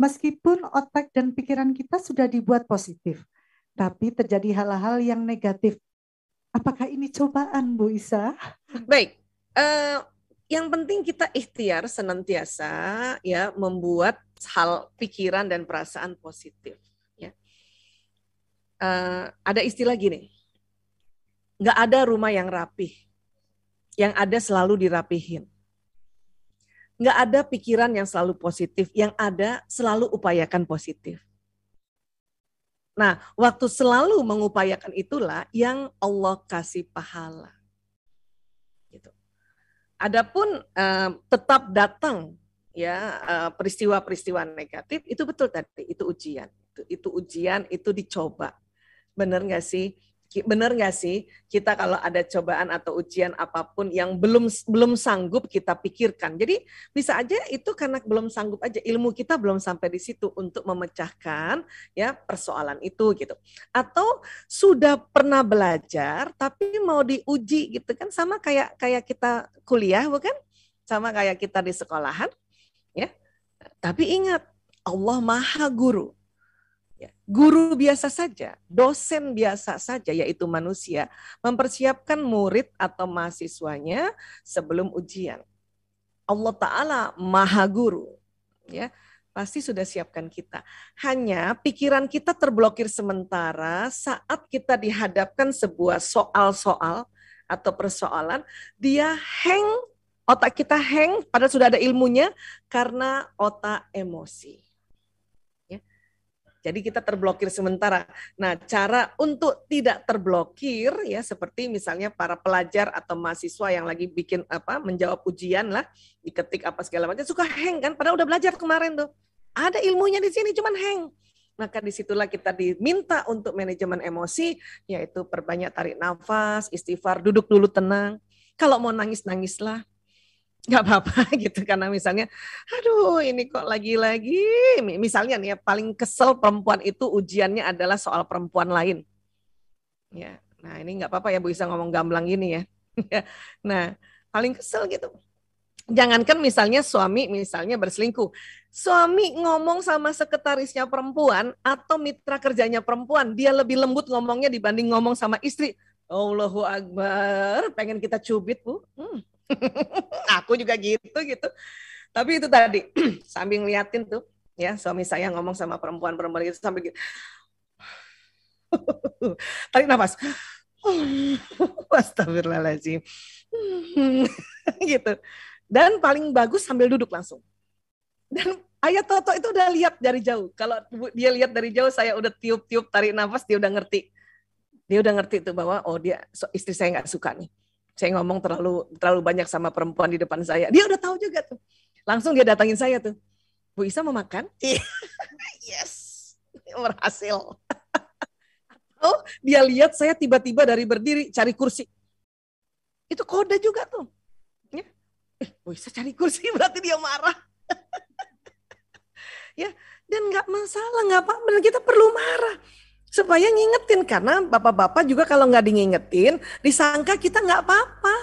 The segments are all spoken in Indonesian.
Meskipun otak dan pikiran kita sudah dibuat positif, tapi terjadi hal-hal yang negatif. Apakah ini cobaan, Bu Isa? Baik, yang penting kita ikhtiar senantiasa ya membuat hal pikiran dan perasaan positif. Ya. Ada istilah gini, nggak ada rumah yang rapih, yang ada selalu dirapihin. Nggak ada pikiran yang selalu positif, yang ada selalu upayakan positif. Nah, waktu selalu mengupayakan itulah yang Allah kasih pahala. Gitu. Adapun tetap datang ya peristiwa-peristiwa negatif, itu betul tadi, itu ujian. Itu ujian, itu dicoba. Benar nggak sih? Benar nggak sih kita kalau ada cobaan atau ujian apapun yang belum sanggup kita pikirkan. Jadi bisa aja itu karena belum sanggup aja, ilmu kita belum sampai di situ untuk memecahkan ya persoalan itu gitu. Atau sudah pernah belajar tapi mau diuji gitu kan, sama kayak kita kuliah bukan? Sama kayak kita di sekolahan ya. Tapi ingat, Allah Maha Guru. Guru biasa saja, dosen biasa saja, yaitu manusia, mempersiapkan murid atau mahasiswanya sebelum ujian. Allah Ta'ala Maha Guru, ya, pasti sudah siapkan kita. Hanya pikiran kita terblokir sementara saat kita dihadapkan sebuah soal-soal atau persoalan, dia hang, otak kita hang, padahal sudah ada ilmunya, karena otak emosi. Jadi kita terblokir sementara. Nah, cara untuk tidak terblokir ya seperti misalnya para pelajar atau mahasiswa yang lagi bikin menjawab ujian lah, diketik apa segala macam, suka hang kan, padahal udah belajar kemarin tuh. Ada ilmunya di sini cuman hang. Maka disitulah kita diminta untuk manajemen emosi, yaitu perbanyak tarik nafas, istighfar, duduk dulu tenang. Kalau mau nangis, nangislah. Nggak apa-apa gitu, karena misalnya aduh ini kok lagi-lagi misalnya nih ya, paling kesel perempuan itu ujiannya adalah soal perempuan lain ya. Nah ini nggak apa-apa ya Bu Isa ngomong gamblang gini ya. Nah paling kesel gitu, jangankan misalnya suami misalnya berselingkuh, suami ngomong sama sekretarisnya perempuan atau mitra kerjanya perempuan, dia lebih lembut ngomongnya dibanding ngomong sama istri. Allahu Akbar, pengen kita cubit Bu. Aku juga gitu. Tapi itu tadi sambil ngeliatin tuh ya suami saya ngomong sama perempuan itu sambil gitu. Tarik nafas. Astagfirullahaladzim. Gitu. Dan paling bagus sambil duduk langsung. Dan ayah Toto itu udah lihat dari jauh. Kalau dia lihat dari jauh, saya udah tiup-tiup tarik nafas, dia udah ngerti. Dia udah ngerti tuh bahwa oh dia istri saya nggak suka nih. Saya ngomong terlalu banyak sama perempuan di depan saya. Dia udah tahu juga tuh. Langsung dia datangin saya tuh. Bu Isa mau makan? Yes, berhasil. Atau dia lihat saya tiba-tiba dari berdiri cari kursi. Itu kode juga tuh. Ya. Bu Isa cari kursi berarti dia marah. Ya, dan nggak masalah, nggak apa-apa. Kita perlu marah. Supaya ngingetin, karena bapak-bapak juga kalau nggak diingetin, disangka kita nggak apa-apa.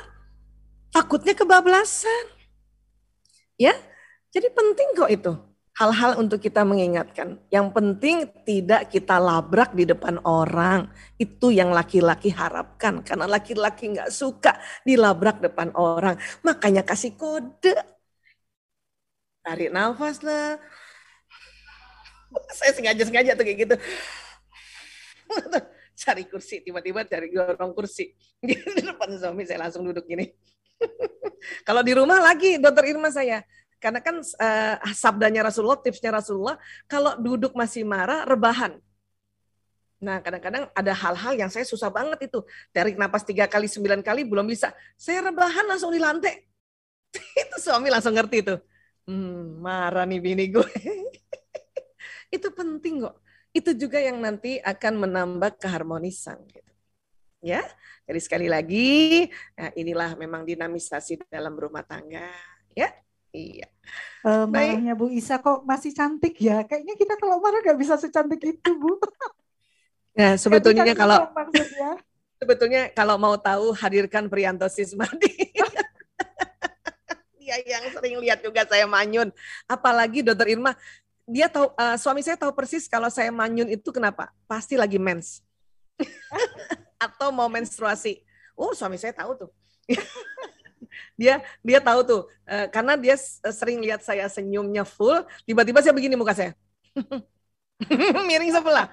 Takutnya kebablasan. Ya, jadi penting kok itu. Hal-hal untuk kita mengingatkan. Yang penting tidak kita labrak di depan orang. Itu yang laki-laki harapkan. Karena laki-laki nggak suka dilabrak depan orang. Makanya kasih kode. Tarik nafas lah. Saya sengaja tuh kayak gitu. Cari kursi, tiba-tiba cari dorong kursi di depan suami, saya langsung duduk gini. Kalau di rumah lagi dokter Irma saya, karena kan sabdanya Rasulullah, tipsnya Rasulullah, kalau duduk masih marah, rebahan. Nah kadang-kadang ada hal-hal yang saya susah banget itu, tarik napas 3 kali 9 kali belum bisa, saya rebahan langsung di lantai. Itu suami langsung ngerti tuh, marah nih bini gue. Itu penting kok. Itu juga yang nanti akan menambah keharmonisan gitu. Ya. Jadi sekali lagi, nah inilah memang dinamisasi dalam rumah tangga, ya. Iya. Marahnya Bu Isa kok masih cantik ya. Kayaknya kita kalau marah nggak bisa secantik itu, Bu. Nah, sebetulnya sebetulnya kalau mau tahu, hadirkan Priyanto Sismadi. Dia yang sering lihat juga saya manyun. Apalagi dokter Irma, dia tahu, suami saya tahu persis kalau saya manyun itu kenapa? Pasti lagi mens atau mau menstruasi. Oh, suami saya tahu tuh. dia tahu tuh, karena dia sering lihat saya senyumnya full, tiba-tiba saya begini muka saya. Miring sebelah.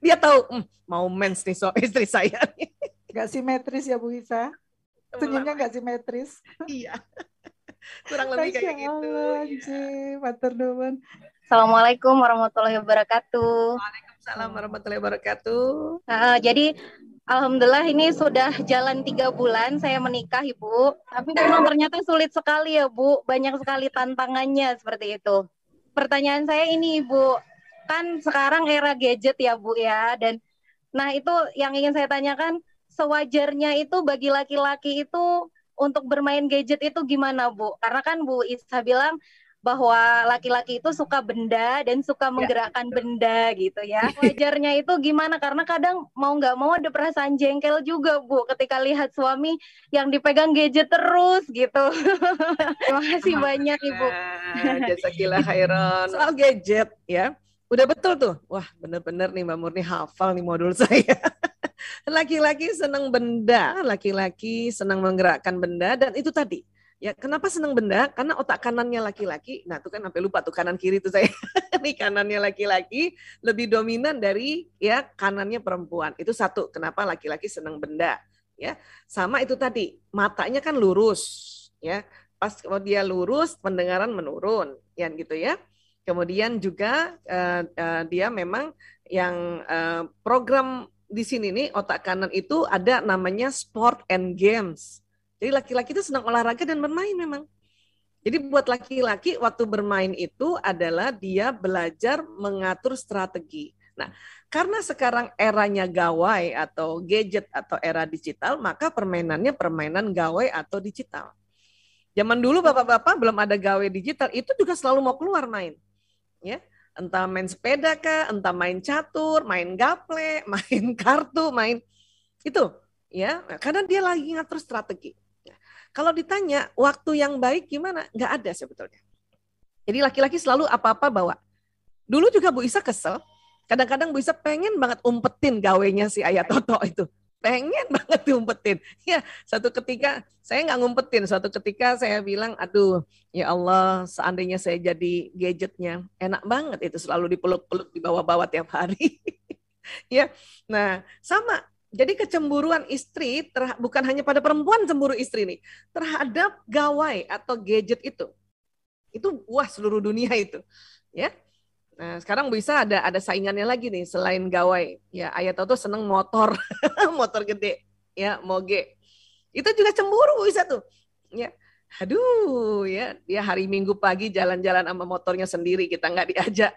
Dia tahu mau mens nih istri saya. Gak simetris ya Bu Isa? Senyumnya gak simetris. Iya. Kurang lebih kayak gitu. Ya. Assalamualaikum warahmatullahi wabarakatuh. Waalaikumsalam warahmatullahi wabarakatuh. Jadi alhamdulillah ini sudah jalan 3 bulan saya menikah Ibu. Tapi memang ternyata sulit sekali ya Bu. Banyak sekali tantangannya seperti itu. Pertanyaan saya ini Ibu, kan sekarang era gadget ya Bu ya. Dan nah itu yang ingin saya tanyakan, sewajarnya itu bagi laki-laki itu untuk bermain gadget itu gimana Bu? Karena kan Bu Isa bilang bahwa laki-laki itu suka benda dan suka menggerakkan benda gitu ya. Wajarnya itu gimana? Karena kadang mau nggak mau ada perasaan jengkel juga Bu ketika lihat suami yang dipegang gadget terus gitu. Terima kasih banyak Ibu. Jazakillah khairan. Soal gadget ya, udah betul tuh. Wah bener-bener nih Mbak Murni hafal nih modul saya. Laki-laki senang benda, laki-laki senang menggerakkan benda, dan itu tadi. Ya, kenapa senang benda? Karena otak kanannya laki-laki, nah itu kan sampai lupa tuh kanan kiri tuh saya. Nih kanannya laki-laki lebih dominan dari ya kanannya perempuan. Itu satu, kenapa laki-laki senang benda. Ya, sama itu tadi, matanya kan lurus, ya. Pas kalau dia lurus, pendengaran menurun, ya gitu ya. Kemudian juga dia memang yang program di sini nih otak kanan itu ada namanya sport and games. Jadi laki-laki itu senang olahraga dan bermain memang. Jadi buat laki-laki waktu bermain itu adalah dia belajar mengatur strategi. Nah, karena sekarang eranya gawai atau gadget atau era digital, maka permainannya permainan gawai atau digital. Zaman dulu bapak-bapak belum ada gawai digital, itu juga selalu mau keluar main. Ya. Entah main sepeda kah, entah main catur, main gaple, main kartu, main itu ya, karena dia lagi ngatur strategi. Kalau ditanya waktu yang baik gimana, nggak ada sebetulnya. Jadi laki-laki selalu apa-apa bawa. Dulu juga Bu Isa kesel, kadang-kadang Bu Isa pengen banget umpetin gawenya si Ayah Toto itu. Pengen banget diumpetin. Ya, satu ketika saya nggak ngumpetin. Suatu ketika saya bilang, aduh, ya Allah, seandainya saya jadi gadgetnya, enak banget itu selalu dipeluk-peluk, dibawa-bawa tiap hari. Ya, nah sama. Jadi kecemburuan istri bukan hanya pada perempuan cemburu istri nih, terhadap gawai atau gadget itu wah seluruh dunia itu. Ya. Nah, sekarang bisa ada saingannya lagi nih selain gawai. Ya, Ayah Toto seneng motor, motor gede, ya, moge. Itu juga cemburu bisa tuh. Ya. Aduh, ya, dia hari Minggu pagi jalan-jalan sama motornya sendiri, kita nggak diajak.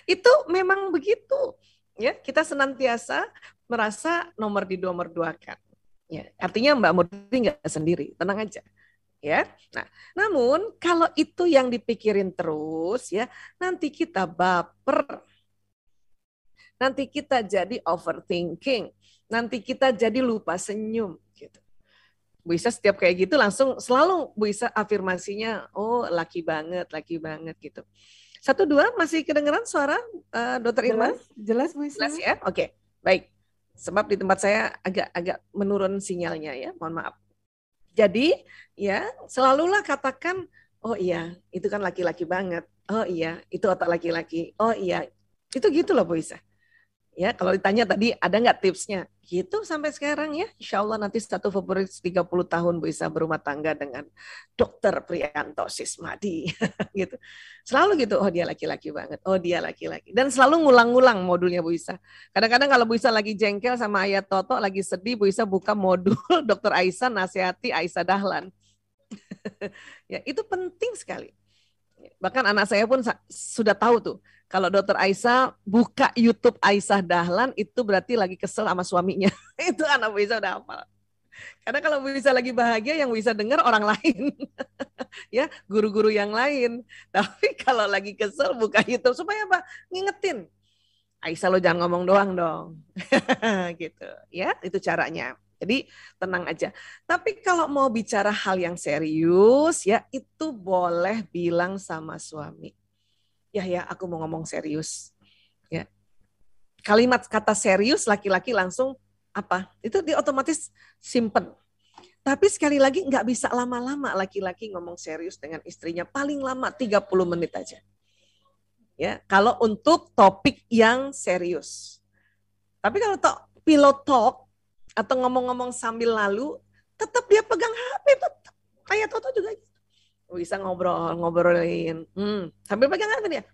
Itu memang begitu. Ya, kita senantiasa merasa nomor dinomor-duakan. Ya, artinya Mbak Murni nggak sendiri, tenang aja. Ya. Nah, namun kalau itu yang dipikirin terus ya, nanti kita baper. Nanti kita jadi overthinking. Nanti kita jadi lupa senyum gitu. Bu Isa setiap kayak gitu langsung selalu Bu Isa afirmasinya, oh laki banget gitu. 1, 2 masih kedengeran suara Dokter Irma? Jelas Bu Isa. Jelas ya? Oke, baik. Sebab di tempat saya agak menurun sinyalnya ya, mohon maaf. Jadi ya selalulah katakan, oh iya itu kan laki-laki banget, oh iya itu otak laki-laki, oh iya itu gitu loh Bu Isa. Ya kalau ditanya tadi ada nggak tipsnya, gitu sampai sekarang ya. Insya Allah nanti 1 Februari 30 tahun Bu Isa berumah tangga dengan Dokter Priyanto Sismadi, gitu. Selalu gitu, oh dia laki-laki banget, oh dia laki-laki. Dan selalu ngulang-ngulang modulnya Bu Isa. Kadang-kadang kalau Bu Isa lagi jengkel sama Ayah Toto, lagi sedih, Bu Isa buka modul Dokter Aisyah nasihati Aisyah Dahlan. Ya itu penting sekali. Bahkan anak saya pun sudah tahu tuh, kalau Dokter Aisyah buka YouTube Aisyah Dahlan itu berarti lagi kesel sama suaminya. Itu anak Bu Isa udah hafal. Karena kalau Bu Isa lagi bahagia yang Bu Isa dengar orang lain. Ya, guru-guru yang lain. Tapi kalau lagi kesel buka YouTube supaya apa? Ngingetin. Aisyah lo jangan ngomong doang dong. Gitu. Ya, itu caranya. Jadi tenang aja. Tapi kalau mau bicara hal yang serius ya itu boleh bilang sama suami. ya aku mau ngomong serius. Ya. Kalimat kata serius laki-laki langsung apa? Itu dia otomatis simpen. Tapi sekali lagi nggak bisa lama-lama laki-laki ngomong serius dengan istrinya. Paling lama 30 menit aja. Ya, kalau untuk topik yang serius. Tapi kalau pillow talk atau ngomong-ngomong sambil lalu, tetap dia pegang HP, tetap. Kayak Toto juga gitu. Bisa ngobrolin. Sambil pegang HP dia.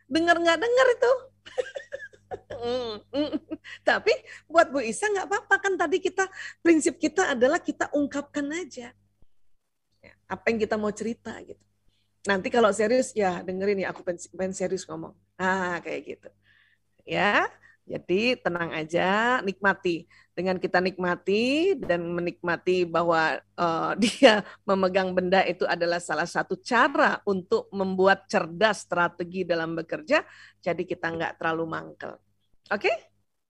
Dengar nggak dengar itu. Tapi buat Bu Isa nggak apa-apa, kan tadi prinsip kita adalah kita ungkapkan aja apa yang kita mau cerita gitu. Nanti kalau serius ya dengerin ya, aku pengen serius ngomong. Kayak gitu. Ya, jadi tenang aja, nikmati. Dengan kita nikmati dan menikmati bahwa dia memegang benda itu adalah salah satu cara untuk membuat cerdas strategi dalam bekerja, jadi kita nggak terlalu mangkel. Oke?